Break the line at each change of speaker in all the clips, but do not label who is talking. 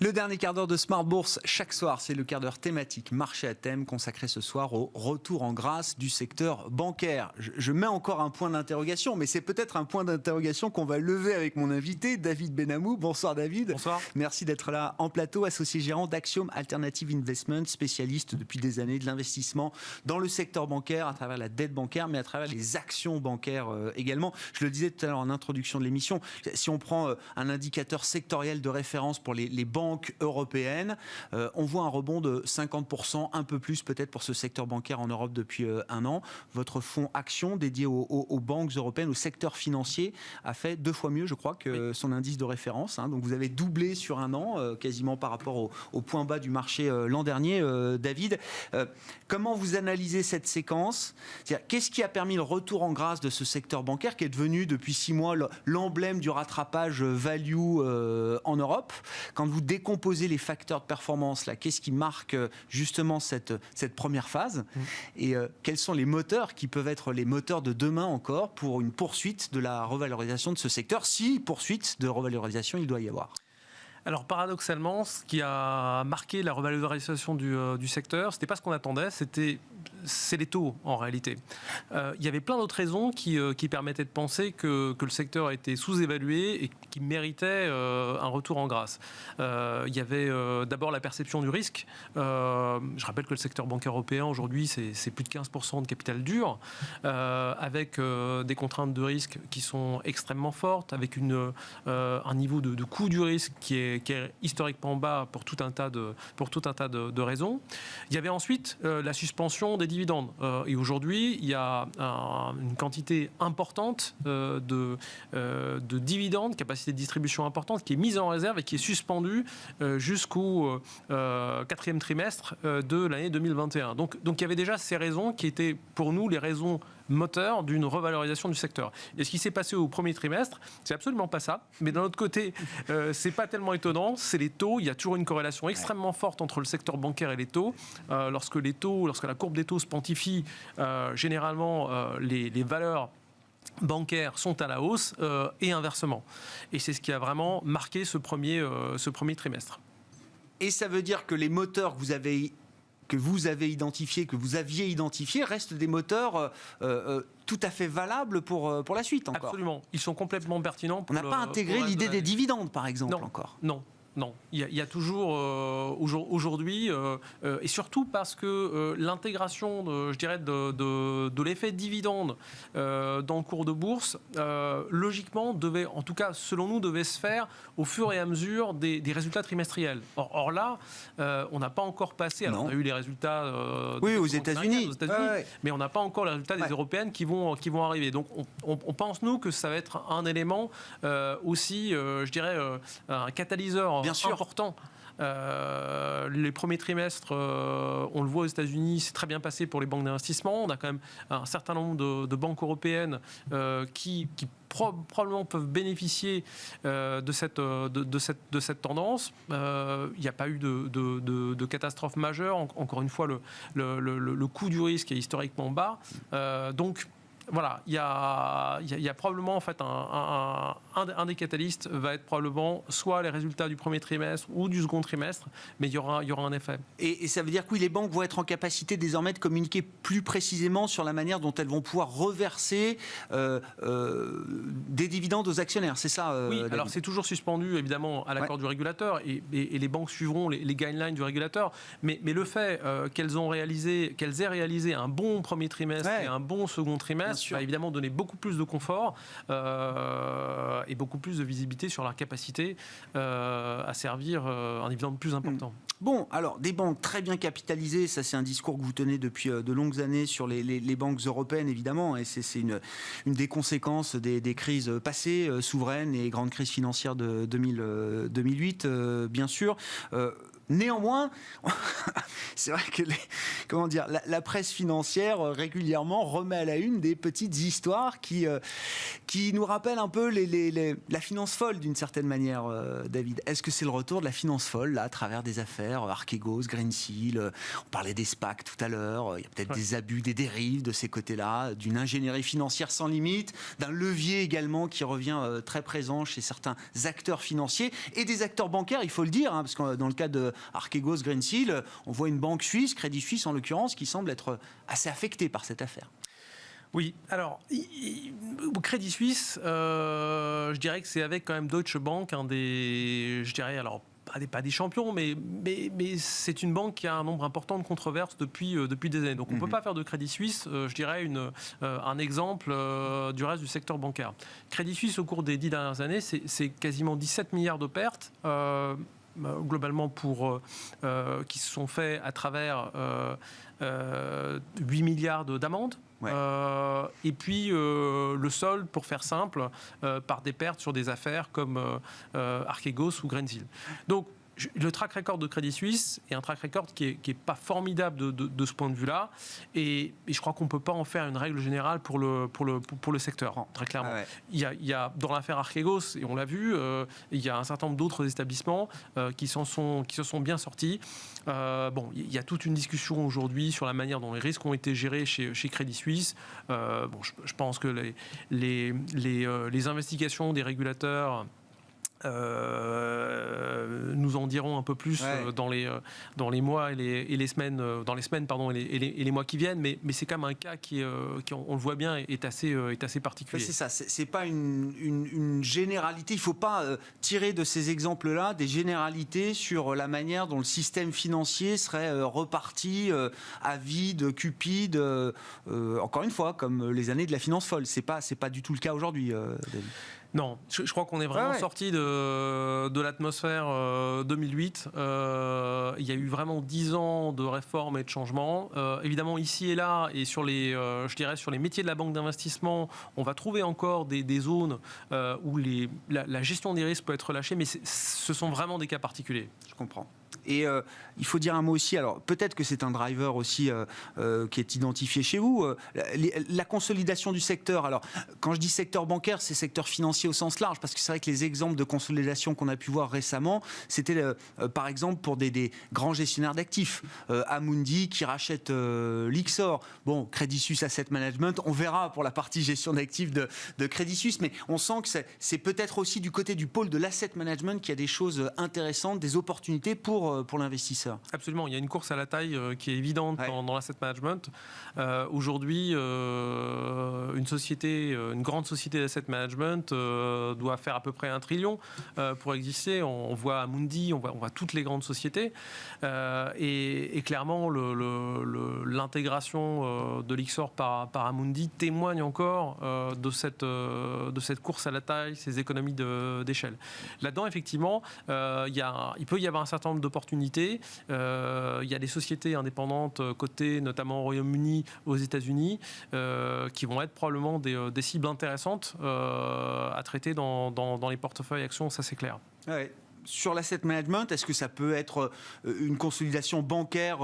Le dernier quart d'heure de Smart Bourse, chaque soir, c'est le quart d'heure thématique marché à thème consacré ce soir au retour en grâce du secteur bancaire. Je mets encore un point d'interrogation, mais c'est peut-être un point d'interrogation qu'on va lever avec mon invité, David Benamou. Bonsoir David.
Bonsoir.
Merci d'être là en plateau, associé gérant d'Axiom Alternative Investment, spécialiste depuis des années de l'investissement dans le secteur bancaire, à travers la dette bancaire, mais à travers les actions bancaires également. Je le disais tout à l'heure en introduction de l'émission, si on prend un indicateur sectoriel de référence pour les banques européennes, on voit un rebond de 50%, un peu plus peut-être pour ce secteur bancaire en Europe depuis un an. Votre fonds Action dédié aux banques européennes, au secteur financier, a fait 2 fois mieux, je crois, que son indice de référence. Donc vous avez doublé sur un an, quasiment par rapport au point bas du marché l'an dernier. David, comment vous analysez cette séquence ? Qu'est-ce qui a permis le retour en grâce de ce secteur bancaire qui est devenu depuis 6 mois l'emblème du rattrapage value en Europe ? Quand vous décomposer les facteurs de performance, là, qu'est-ce qui marque justement cette première phase et quels sont les moteurs qui peuvent être les moteurs de demain encore pour une poursuite de la revalorisation de ce secteur, si poursuite de revalorisation il doit y avoir?
Alors paradoxalement, ce qui a marqué la revalorisation du secteur, c'était pas ce qu'on attendait, c'est les taux en réalité. Il y avait plein d'autres raisons qui permettaient de penser que le secteur a été sous-évalué et qui méritait un retour en grâce. Il y avait d'abord la perception du risque. Je rappelle que le secteur bancaire européen aujourd'hui c'est plus de 15% de capital dur, avec des contraintes de risque qui sont extrêmement fortes, avec un niveau de coût du risque qui est historiquement bas pour tout un tas de raisons. Il y avait ensuite la suspension des dividendes. Et aujourd'hui, il y a une quantité importante de dividendes, capacité de distribution importante, qui est mise en réserve et qui est suspendue jusqu'au 4e trimestre de l'année 2021. Donc il y avait déjà ces raisons qui étaient pour nous les raisons moteur d'une revalorisation du secteur. Et ce qui s'est passé au premier trimestre, c'est absolument pas ça. Mais d'un autre côté, c'est pas tellement étonnant. C'est les taux. Il y a toujours une corrélation extrêmement forte entre le secteur bancaire et les taux. Lorsque la courbe des taux se pontifie, généralement, les valeurs bancaires sont à la hausse et inversement. Et c'est ce qui a vraiment marqué ce premier trimestre.
Et ça veut dire que les moteurs que vous aviez identifiés restent des moteurs tout à fait valables pour la suite encore.
Absolument. Ils sont complètement pertinents.
On n'a pas intégré l'idée des dividendes, par exemple, encore.
Non, il y a toujours aujourd'hui, et surtout parce que l'intégration, de l'effet dividende dans le cours de bourse, logiquement, en tout cas selon nous, devait se faire au fur et à mesure des résultats trimestriels. Or là, on n'a pas encore passé. Alors on a eu les résultats
aux États-Unis,
mais on n'a pas encore les résultats des européennes qui vont arriver. Donc on pense nous que ça va être un élément aussi, un catalyseur.
Bien sûr.
Important. Les premiers trimestres, on le voit aux États-Unis, c'est très bien passé pour les banques d'investissement. On a quand même un certain nombre de banques européennes qui probablement peuvent bénéficier de cette tendance. Il n'y a pas eu de catastrophe majeure. Encore une fois, le coût du risque est historiquement bas. Donc, voilà, il y a probablement en fait un des catalystes va être probablement soit les résultats du premier trimestre ou du second trimestre, mais il y aura un effet.
Et ça veut dire que oui, les banques vont être en capacité désormais de communiquer plus précisément sur la manière dont elles vont pouvoir reverser des dividendes aux actionnaires, c'est ça
Oui,
David.
alors c'est toujours suspendu évidemment à l'accord du régulateur et les banques suivront les guidelines du régulateur, mais le fait qu'elles aient réalisé un bon premier trimestre et un bon second trimestre va évidemment donner beaucoup plus de confort et beaucoup plus de visibilité sur leur capacité à servir un dividende plus important.
Bon, alors, des banques très bien capitalisées, ça c'est un discours que vous tenez depuis de longues années sur les banques européennes, évidemment, et c'est une des conséquences des crises passées, souveraines et grandes crises financières de 2008, bien sûr. Néanmoins, c'est vrai que la presse financière régulièrement remet à la une des petites histoires qui qui nous rappelle un peu la finance folle d'une certaine manière, David. Est-ce que c'est le retour de la finance folle, là, à travers des affaires, Archegos, Greensill, on parlait des SPAC tout à l'heure, il y a peut-être des abus, des dérives de ces côtés-là, d'une ingénierie financière sans limite, d'un levier également qui revient très présent chez certains acteurs financiers et des acteurs bancaires, il faut le dire, parce que dans le cas de Archegos, Greensill, on voit une banque suisse, Crédit Suisse en l'occurrence, qui semble être assez affectée par cette affaire.
Oui, alors, Crédit Suisse, je dirais que c'est avec quand même Deutsche Bank, un des, je dirais, alors, pas des champions, mais c'est une banque qui a un nombre important de controverses depuis des années. Donc on ne peut pas faire de Crédit Suisse, je dirais, un exemple du reste du secteur bancaire. Crédit Suisse, au cours des 10 dernières années, c'est quasiment 17 milliards de pertes. Globalement qui se sont faits à travers 8 milliards d'amendes. Ouais. Et puis le solde, pour faire simple, par des pertes sur des affaires comme Archegos ou Greensill. Donc le track record de Crédit Suisse est un track record qui est pas formidable de ce point de vue-là, et je crois qu'on ne peut pas en faire une règle générale pour le secteur, très clairement. Ouais. Il y a dans l'affaire Archegos, et on l'a vu, il y a un certain nombre d'autres établissements qui se sont bien sortis. Il y a toute une discussion aujourd'hui sur la manière dont les risques ont été gérés chez Crédit Suisse. Je pense que les investigations des régulateurs nous en diront un peu plus dans les mois et les semaines, et les mois qui viennent, mais c'est quand même un cas qui on le voit bien, est assez particulier.
C'est ça, c'est pas une généralité. Il faut pas tirer de ces exemples-là des généralités sur la manière dont le système financier serait reparti à vide, cupide, encore une fois, comme les années de la finance folle. C'est pas du tout le cas aujourd'hui, David.
Non, je crois qu'on est vraiment sorti de l'atmosphère 2008. Il y a eu vraiment 10 ans de réformes et de changements. Évidemment, ici et là, et sur les métiers de la banque d'investissement, on va trouver encore des zones où la gestion des risques peut être relâchée, mais ce sont vraiment des cas particuliers.
Je comprends. Et il faut dire un mot aussi, alors peut-être que c'est un driver aussi qui est identifié chez vous, la consolidation du secteur. Alors quand je dis secteur bancaire, c'est secteur financier au sens large, parce que c'est vrai que les exemples de consolidation qu'on a pu voir récemment, c'était par exemple pour des grands gestionnaires d'actifs. Amundi qui rachète Lyxor. Bon, Crédit Suisse Asset Management, on verra pour la partie gestion d'actifs de Crédit Suisse, mais on sent que c'est peut-être aussi du côté du pôle de l'asset management qu'il y a des choses intéressantes, des opportunités pour l'investisseur.
Absolument, il y a une course à la taille qui est évidente dans l'asset management. Aujourd'hui, une grande société d'asset management doit faire à peu près 1 trillion pour exister. On voit Amundi, on voit toutes les grandes sociétés. Et clairement, l'intégration de Lyxor par Amundi témoigne encore de cette course à la taille, ces économies d'échelle. Là-dedans, effectivement, il peut y avoir un certain nombre d'opportunités. Il y a des sociétés indépendantes cotées, notamment au Royaume-Uni, aux États-Unis, qui vont être probablement des cibles intéressantes à traiter dans les portefeuilles actions, ça c'est clair.
Ouais. Sur l'asset management, est-ce que ça peut être une consolidation bancaire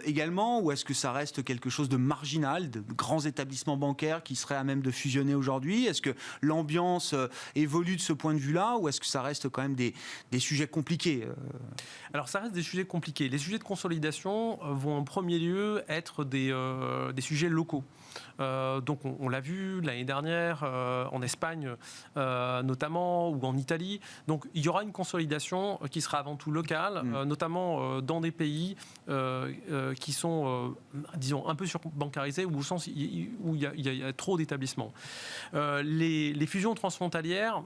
également, ou est-ce que ça reste quelque chose de marginal, de grands établissements bancaires qui seraient à même de fusionner aujourd'hui? Est-ce que l'ambiance évolue de ce point de vue-là, ou est-ce que ça reste quand même des sujets compliqués?
Alors ça reste des sujets compliqués. Les sujets de consolidation vont en premier lieu être des sujets locaux. Donc on l'a vu l'année dernière en Espagne notamment, ou en Italie. Donc il y aura une consolidation qui sera avant tout locale, notamment dans des pays qui sont, disons, un peu surbancarisés, ou au sens où il y a trop d'établissements. Les fusions transfrontalières,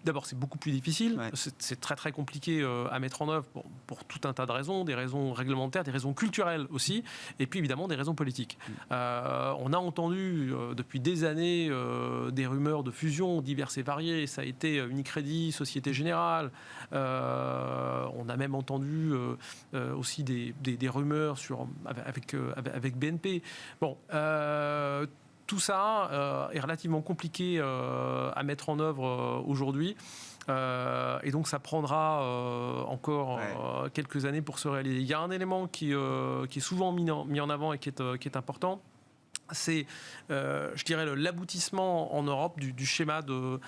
d'abord c'est beaucoup plus difficile, c'est très très compliqué à mettre en œuvre pour tout un tas de raisons, des raisons réglementaires, des raisons culturelles aussi, et puis évidemment des raisons politiques. On a entendu depuis des années des rumeurs de fusions diverses et variées. Ça a été Unicredit, Société Générale. On a même entendu aussi des rumeurs avec BNP. Bon. Tout ça est relativement compliqué à mettre en œuvre aujourd'hui. Et donc ça prendra encore quelques années pour se réaliser. Il y a un élément qui est souvent mis en avant et qui est important, c'est, je dirais, l'aboutissement en Europe du schéma de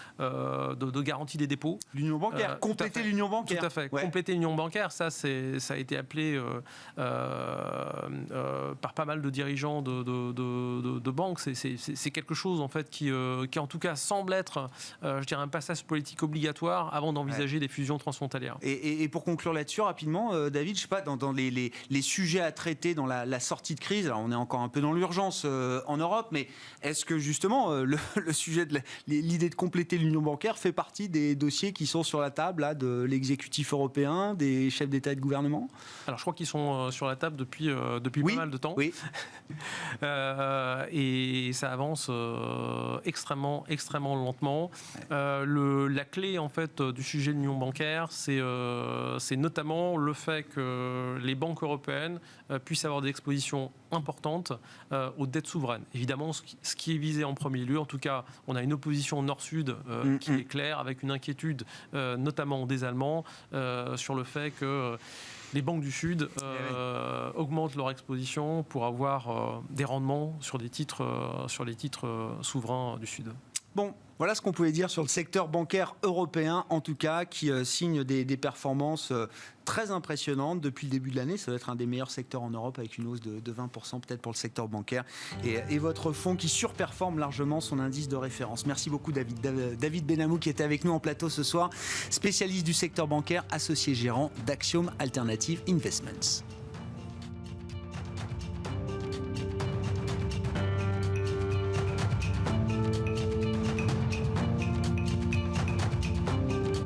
garantie des dépôts.
L'union bancaire, compléter l'union bancaire.
Tout à fait, compléter l'union bancaire, ça a été appelé par pas mal de dirigeants de banques. C'est quelque chose en fait qui en tout cas semble être, je dirais, un passage politique obligatoire avant d'envisager des fusions transfrontalières.
Et pour conclure là-dessus rapidement, David, je sais pas, dans les sujets à traiter dans la sortie de crise, alors on est encore un peu dans l'urgence en Europe, mais est-ce que justement le sujet de l'idée de compléter l'union bancaire fait partie des dossiers qui sont sur la table là, de l'exécutif européen, des chefs d'État et de gouvernement?
Alors je crois qu'ils sont sur la table depuis pas mal de temps.
Oui.
Et ça avance extrêmement lentement. La clé en fait du sujet de l'union bancaire, c'est notamment le fait que les banques européennes puissent avoir des expositions importantes aux dettes souveraines. Évidemment, ce qui est visé en premier lieu, en tout cas, on a une opposition nord-sud qui est claire, avec une inquiétude notamment des Allemands sur le fait que les banques du Sud augmentent leur exposition pour avoir des rendements sur les titres souverains du Sud.
Bon, voilà ce qu'on pouvait dire sur le secteur bancaire européen, en tout cas, qui signe des performances très impressionnantes depuis le début de l'année. Ça va être un des meilleurs secteurs en Europe, avec une hausse de 20% peut-être pour le secteur bancaire. Et votre fonds qui surperforme largement son indice de référence. Merci beaucoup David. David Benamou qui était avec nous en plateau ce soir, spécialiste du secteur bancaire, associé gérant d'Axiom Alternative Investments.